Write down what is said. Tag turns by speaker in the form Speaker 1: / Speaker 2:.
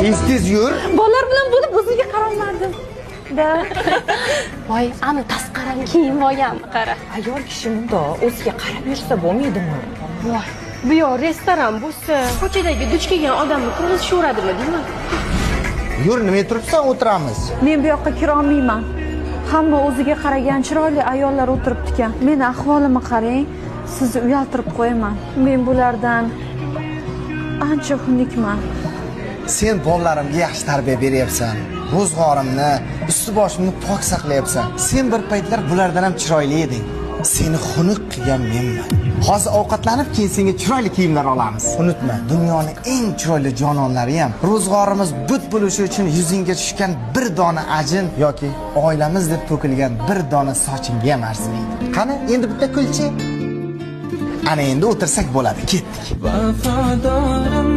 Speaker 1: Tez yur.
Speaker 2: Bolalar bilan bo'lib o'zimga qarolmadim. Da. Voy, ani tasqaran kiyim olganmi qara.
Speaker 3: Ayol kishi bundoq o'ziga qarab yursa bo'lmaydimi?
Speaker 2: Voy, bu yoq restoran bo'lsa, ko'chadagi duch kelgan odamni ko'rishavradimi deyman.
Speaker 1: Yur, nima turibsan, o'tiramiz.
Speaker 4: Men bu yoqqa kira olmayman. Hamma o'ziga qaragan chiroyli ayollar o'tiribdi ekan. Meni ahvolimni qarang, sizni uyaltirib qo'yaman. Men bulardan ancha xunukman.
Speaker 1: Sen bolalarimga yaxshi tarbiya beryapsan. Ro'zg'orimni, usti-boshimni pok saqlayapsan. Sen bir paytlar bulardan ham chiroyli eding. Seni xunuk qilgan menman. Hozir ovqatlanib keyin senga chiroyli kiyimlar olamiz. Unutma, dunyoning eng chiroyli jononlari ham ro'zg'orimiz but bo'lishi uchun yuzingga tushgan bir dona ajin yoki oilamiz deb to'kilgan bir dona sochingga ham arzimaydi. Qani, endi bitta kulchi. Ana endi o'tirsak bo'ladi, ketdik.
Speaker 5: Vafadorim